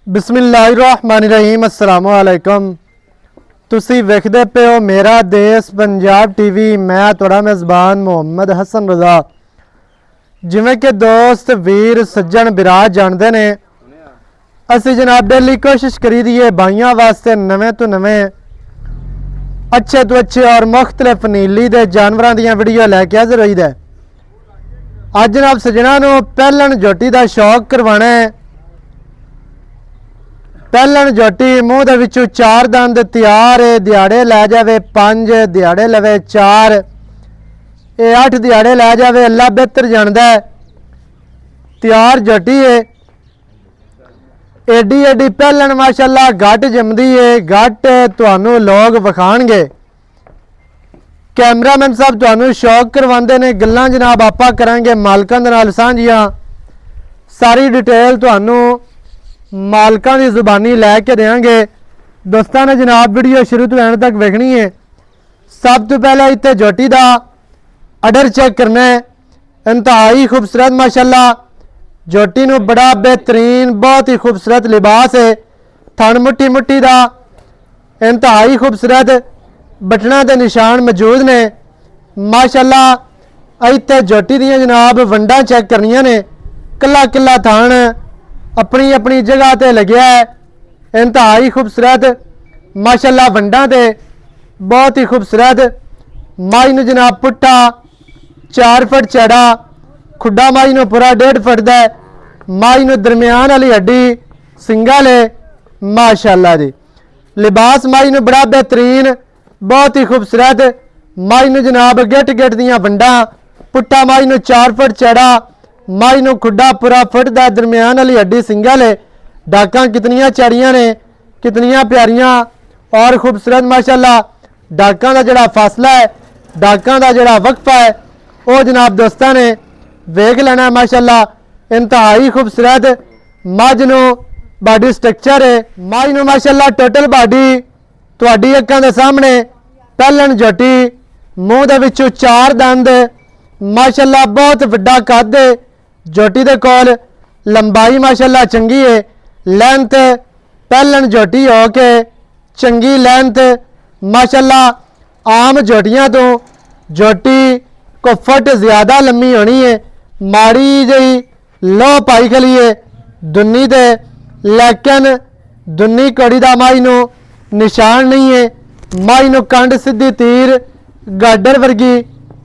बिस्मिल्लाहिर्रहमानिर्रहीम अस्सलाम वालेकुम। तुसी वेखदे पे हो मेरा देश पंजाब टीवी। मैं तुहाड़ा मेज़बान मुहम्मद हसन रज़ा। जिवें कि दोस्त वीर सज्जन बिराज जानते ने, असी जनाब डेली कोशिश करी दी है भाइयों वास्ते नवें तो नवें अच्छे तो अच्छे और मुख्तलिफ नीली दे जानवरों दी वीडियो लैके हाज़र होई दे। अज जनाब सज्जना नूं पहलन झोटी का शौक करवाना है। पहलन झोटी मूँह दे विचों 4 दंद तैयार है। दिहाड़े लै जावे 5, दिहाड़े लवे 4, ये 8 दिहाड़े लै जावे, अल्लाह बेहतर जानदा है। तैयार झोटी है, एडी एडी पहलन माशाअल्लाह घट जमदी है। घट तुहानू लोग विखाणगे, कैमरामैन साहब तुहानू शौक करवाते ने। गल्लां जनाब आपां करांगे मालकां दे नाल साझियां। सारी डिटेल तुहानू मालकां की जुबानी लैके देंगे। दोस्तों ने जनाब वीडियो शुरू तो एंड तक वेखनी है। सब तो पहले इतने झोटी का अडर चेक करना है। इंतहाई खूबसूरत माशाअल्लाह झोटी नू बड़ा बेहतरीन बहुत ही खूबसूरत लिबास है। थन मुट्ठी मुट्ठी का इंतहाई खूबसूरत बटना के निशान मौजूद ने माशाअल्लाह। इतने झोटी दी जनाब वंडा चेक करनिया ने। कला कला थन अपनी अपनी जगह ते लग्या है। इंतहाई खूबसूरत माशाअल्लाह वंडा ते बहुत ही खूबसूरत। माई नू जनाब पुट्ठा 4 फुट चौड़ा, खुड्डा माई नू पूरा 1.5 फुट दा। माई नू दरम्यान वाली हड्डी सिंगल है माशाअल्लाह जी। लिबास माई नू बड़ा बेहतरीन बहुत ही खूबसूरत। माई नू जनाब गिट गिट दियां वंडा, पुट्ठा माई नू 4 फुट चौड़ा, माई नू खुड्डा पूरा फुट दा, दरम्यान वाली हड्डी सिंगल है। डाकां कितनियां चौड़ियां ने, कितनियां प्यारियां और खूबसूरत माशाअल्लाह। डाकां दा जिहड़ा फासला है, डाकां दा जिहड़ा वक्फा है, वो जनाब दोस्तां ने वेख लेना माशाअल्लाह। इंतहाई खूबसूरत मझ नू बॉडी स्ट्रक्चर है। माई नू माशाअल्लाह टोटल बॉडी तुहाडी अक्कां दे सामने पहलन झोटी मूँह दे विचों 4 दंद माशाअल्लाह बहुत वड्डा कद है। झोटी दे कोल लंबाई माशाअल्लाह चंगी है। लेंथ पहलन झोटी हो के चंगी लेंथ माशाअल्लाह। आम झोटियां तो झोटी को फुट ज़्यादा लम्मी होनी है। माड़ी जी लो पाई खली है दुन्नी दे, लेकिन दुन्नी कड़ी का माई नू निशान नहीं है। माई नू कंड सीधी तीर गाडर वर्गी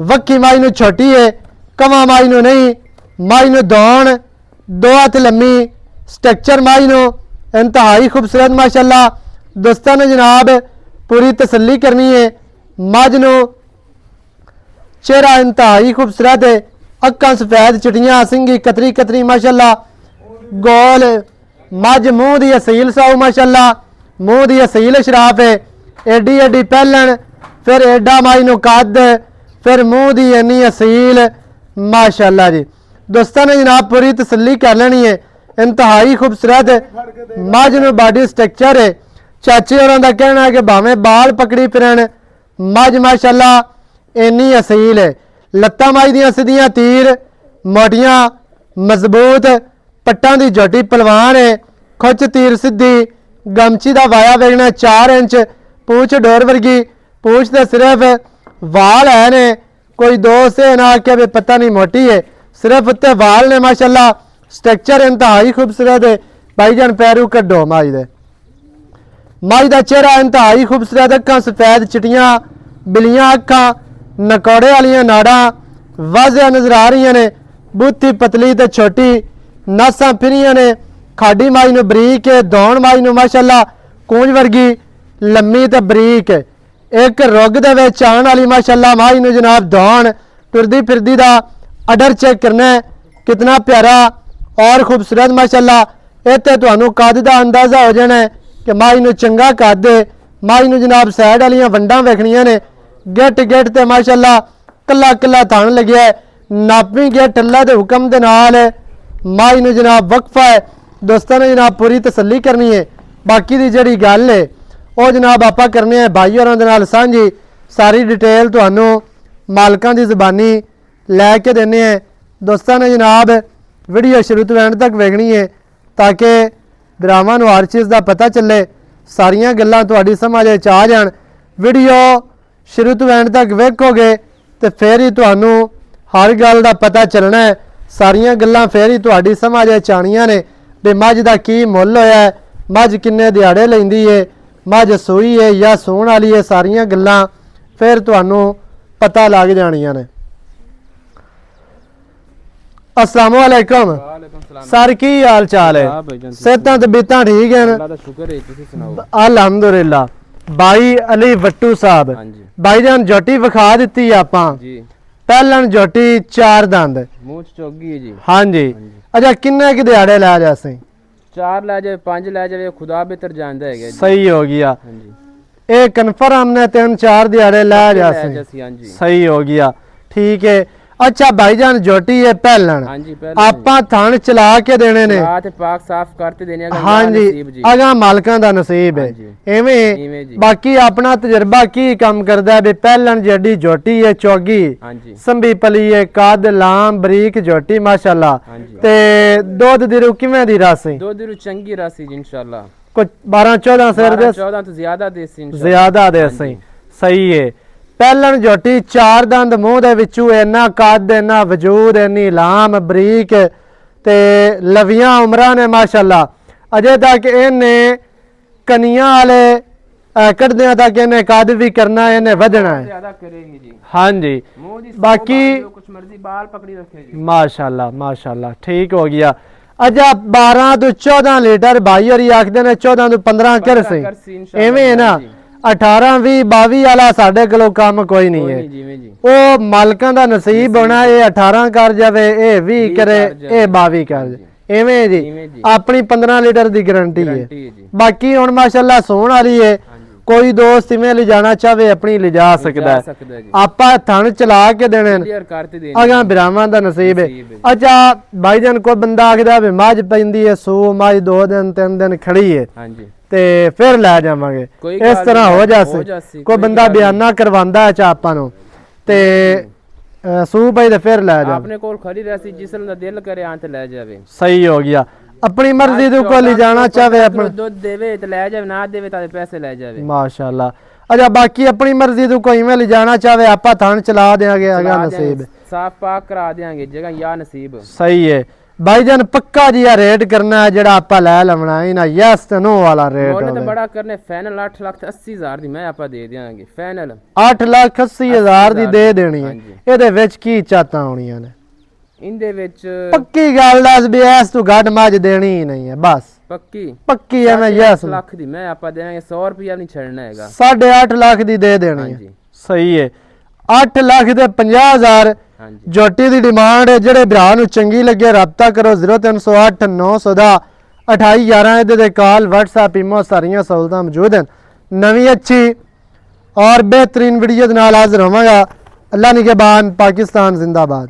वक्की माई नू छोटी है, कवा माई नू नहीं। माई नू दौण 2 हथ लम्मी स्ट्रक्चर माई नू इंतहाई खूबसूरत माशाअल्लाह। दोस्तों ने जनाब पूरी तसल्ली करनी है। मझ नू चेहरा इंतहाई खूबसूरत है। अक्कां सफेद चिटियां, सिंगी कतरी कतरी माशाअल्लाह। गोल मझ मूँह दी असील साऊ माशाअल्लाह, मूँह दी असील शराफ है। एडी एडी पहलन, फिर एडा माई नू कद, फिर मूँह दी इन्नी असील माशाअल्लाह जी। दोस्तों ने जनाब पूरी तसल्ली कर लेनी है। इंतहाई खूबसूरत मझ नू बॉडी स्ट्रक्चर है। चाचे होरां दा कहना है कि भावें बाल पकड़ी फिरन मझ माशाअल्लाह इन्नी असील है। लत्तां माई दियां सीधियां तीर मोटियां मजबूत, पट्टां दी झोटी पलवान है। खुच तीर सीधी, गमची दा वाया वेखना 4 इंच, पूछ डोर वर्गी। पूछ तो सिर्फ वाल है ने, कोई दोस्त है ना आख्या भी पता नहीं मोटी है, सिर्फ उत्ते वाल ने माशाअल्लाह। स्ट्रक्चर इंतहाई खूबसूरत है। भाईजान पैरू कड्डो माई दे। माई दा चेहरा इंतहाई खूबसूरत, अक्खां सफेद चिटियां बिलियां अक्खां, नकौड़े वालियां नाड़ां वाज़िया नजर आ रही ने। बूथी पतली ते छोटी, नासां फिरियां ने। खाडी माई नू बरीक है, दौण माई नू माशाअल्लाह कूंज वर्गी लम्मी ते बरीक। एक रुग दे विच आण वाली माशाअल्लाह माई नू जनाब दौण टुरदी फिरदी दा अडर चेक करना है। कितना प्यारा और खूबसूरत माशाअल्लाह। इत्थे तुहानू कद दा अंदाज़ा हो जाना है कि माई नू चंगा कद है। माई नू जनाब साइड वालियां वंडां वेखनियां ने। गिट गिट ते माशाअल्लाह कला कला थन लग्या है। नापी गिट अल्लाह दे हुक्म दे नाल माई नू जनाब वक्फा है। दोस्तों ने जनाब पूरी तसल्ली करनी है। बाकी दी जिहड़ी गल है वो जनाब आपां करने हैं भाई होरां दे नाल सांझी। सारी डिटेल तुहानू मालकां दी ज़बानी लैके देने हैं। दोस्तों ने जनाब वीडियो शुरू तो एंड तक वेखनी है ताकि ਭਰਾਵਾਂ ਨੂੰ ਹਰ ਚੀਜ਼ ਦਾ ਪਤਾ ਚੱਲੇ, ਸਾਰੀਆਂ ਗੱਲਾਂ ਤੁਹਾਡੀ ਸਮਝ ਵਿੱਚ ਆ ਜਾਣ। ਵੀਡੀਓ ਸ਼ੁਰੂ ਤੋਂ ਐਂਡ ਤੱਕ ਵੇਖੋਗੇ ਤੇ ਫਿਰ ਹੀ ਤੁਹਾਨੂੰ ਹਰ ਗੱਲ ਦਾ ਪਤਾ ਚੱਲਣਾ ਹੈ। ਸਾਰੀਆਂ ਗੱਲਾਂ ਫਿਰ ਹੀ ਤੁਹਾਡੀ ਸਮਝ ਵਿੱਚ ਆਉਣੀਆਂ ਨੇ ਵੀ ਮੱਝ ਦਾ ਕੀ ਮੁੱਲ ਹੋਇਆ ਹੈ, ਮੱਝ ਕਿੰਨੇ ਦਿਹਾੜੇ ਲੈਂਦੀ ਏ, ਮੱਝ ਸੂਈ ਹੈ ਜਾਂ ਸੂਣ ਵਾਲੀ ਹੈ, ਸਾਰੀਆਂ ਗੱਲਾਂ ਫਿਰ ਤੁਹਾਨੂੰ ਪਤਾ ਲੱਗ ਜਾਣੀਆਂ ਨੇ। अस्सलाम वालेकुम सर, की हाल चाल है? सेहतां तबीयतां ठीक हैं? अल्लाह दा शुक्र है, तुसी सुनाओ। अल्हम्दुलिल्लाह। भाई अली वट्टू साहब, भाईजान जोटी विखा दी आपां जी। पहलन जोटी 4 दंद मूंह च चोगी है जी। हाँ जी। अच्छा किन्ने कि दिहाड़े लै जासे? 4 लै जाए 5 लै जाए, खुदा बेहतर जानदा है। सही हो गया। हां जी। ए कन्फर्म ने 3-4 दिहाड़े लै जासे। हां जी। सही हो गया, ठीक है। अच्छा भाईजान जोटी है पहलन, हाँ जी, ਆਪਾਂ ਥਣ ਚਲਾ ਕੇ ਦੇਣੇ ਨੇ। ਰਾਤ ਪਾਕ ਸਾਫ਼ ਕਰਤੇ ਦੇਣੇ ਅਗਾ ਹਾਂ ਜੀ, ਅਗਾ ਮਾਲਕਾਂ ਦਾ ਨਸੀਬ ਹੈ। ਐਵੇਂ ਬਾਕੀ ਆਪਣਾ ਤਜਰਬਾ ਕੀ ਕੰਮ ਕਰਦਾ ਹੈ ਵੀ ਪਹਿਲਣ ਜਿਹੜੀ ਜੋਟੀ ਹੈ ਚੌਗੀ ਸੰਭੀ ਪਲੀ ਹੈ, ਕੱਦ ਲਾਮ ਬਰੀਕ ਜੋਟੀ ਮਾਸ਼ਾਅੱਲਾ। ਤੇ ਦੁੱਧ ਦੀ ਰੂ ਕਿਵੇਂ ਦੀ ਰਾਸੀ? ਦੁੱਧ ਦੀ ਰੂ ਚੰਗੀ ਰਾਸੀ ਜੀ इंशाल्लाह। ਕੁਝ 12-14 ਸਿਰ ਦੇ 14 ਤੋਂ ਜ਼ਿਆਦਾ ਦੇਸੀ इंशाल्लाह। ਜ਼ਿਆਦਾ ਦੇਸੀ, ਸਹੀ ਹੈ। ਪਹਿਲਣ ਜੋਟੀ 4 ਦੰਦ ਮੂੰਹ ਦੇ ਵਿੱਚੋਂ ਇੰਨਾ ਕੱਦ, ਇੰਨਾ ਵਜੂਦ, ਇੰਨੀ ਲਾਮ ਬਰੀਕ ਤੇ ਲਵੀਆਂ ਉਮਰਾਂ ਨੇ ਮਾਸ਼ਾਅੱਲਾ। ਅਜੇ ਤੱਕ ਇਹਨੇ ਕਨੀਆਂ ਵਾਲੇ ਕੱਢਦਿਆਂ ਤੱਕ ਇਹਨੇ ਕੱਦ ਵੀ ਕਰਨਾ, ਇਹਨੇ ਵਧਣਾ ਹੈ। ਜ਼ਿਆਦਾ ਕਰੇਗੀ ਜੀ। हाँ जी। बाकी कुछ मर्जी बाल पकड़ी रखे जी। माशाल्लाह माशाल्लाह, ठीक हो गया। अच्छा 12 ਤੋਂ 14 ਲੀਟਰ ਭਾਈ ਹੋਰੀ ਆਖਦੇ ਨੇ 14 ਤੋਂ 15 ਕਰਸੇ, ਐਵੇਂ ਹੈ ਨਾ। 18 20 22 ਵਾਲਾ ਸਾਡੇ ਕੋਲੋਂ ਕੰਮ ਕੋਈ ਨਹੀਂ ਹੈ। ਉਹ ਮਾਲਕਾਂ ਦਾ ਨਸੀਬ ਹੋਣਾ, ਇਹ 18 ਕਰ ਜਾਵੇ, ਇਹ 20 ਕਰੇ, ਇਹ 22 ਕਰ ਜਾਵੇ, ਐਵੇਂ ਜੀ। ਆਪਣੀ 15 ਲੀਟਰ ਦੀ ਗਾਰੰਟੀ ਹੈ। ਬਾਕੀ ਹੁਣ ਮਾਸ਼ਾਅੱਲਾ ਸੋਹਣ ਵਾਲੀ ਹੈ, ਕੋਈ ਦੋਸਤ ਇਵੇਂ ਲਿਜਾਣਾ ਚਾਹਵੇ ਆਪਣੀ ਲਿਜਾ ਸਕਦਾ ਹੈ। ਆਪਾਂ ਥਣ ਚਲਾ ਕੇ ਦੇਣੇ ਅਗਾ ਬਿਰਾਵਾਂ ਦਾ ਨਸੀਬ ਹੈ। ਅੱਛਾ ਭਾਈਜਾਨ ਕੋਈ ਬੰਦਾ ਆਖਦਾ ਵੀ ਮੱਝ ਪੈਂਦੀ ਹੈ ਸੂ, ਮੱਝ 2 ਦਿਨ 3 ਦਿਨ ਖੜੀ ਹੈ ਤੇ ਫਿਰ ਲੈ ਜਾਵਾਂਗੇ, ਇਸ ਤਰ੍ਹਾਂ ਹੋ ਜਾਸੇ। ਕੋਈ ਬੰਦਾ ਬਿਆਨਾ ਕਰਵਾਉਂਦਾ ਹੈ ਆਪਾਂ ਨੂੰ ਤੇ ਸੂ ਪਈ ਤੇ ਫਿਰ ਲੈ ਜਾ, ਆਪਣੇ ਕੋਲ ਖੜੀ ਰਹਿਸੀ, ਜਿਸ ਦਾ ਦਿਲ ਕਰੇ ਆਂ ਤੇ ਲੈ ਜਾਵੇ। ਸਹੀ ਹੋ ਗਿਆ। अपनी मर्जी दे को ले जाना चाहे अपने दूध देवे तो ले जावे, ना देवे तो पैसे ले जावे माशाल्लाह। अच्छा बाकी अपनी मर्जी दे कोई में ले जाना चाहे आपा थान चला देंगे, अगा नसीब साफ पाक करा देंगे जगह या नसीब। सही है भाईजान। पक्का जी रेट करना है जेड़ा आपा ले लवना है ना, यस ते नो वाला रेट मोने तो बड़ा करने फाइनल 8,80,000 दी मैं आपा दे देंगे। फाइनल 8,80,000 दी दे देनी है। ਇਹਦੇ ਵਿੱਚ ਕੀ ਚਾਹਤਾ ਹੋਣੀਆਂ ਨੇ? इंदे विच पक्की गल दस भी ऐस तू घट मज देनी ही नहीं है, बस पक्की है। मैं यस लाख दी मैं आपा देंगे, 100 रुपया नहीं छड़ना हैगा। 8.5 लाख दी दे देनी है। सही है। 8 लाख दे 50,000 जोटी दी डिमांड है। जेड़े भरा नू चंगी लगे राबता करो 0308 900 दा 2811। इहदे ते कॉल WhatsApp ईमो सारियां सहूलतां मौजूद हैं। नवी अच्छी और बेहतरीन वीडियो दे नाल हाजिर होवांगा। अल्लाह निगहबान, पाकिस्तान जिंदाबाद।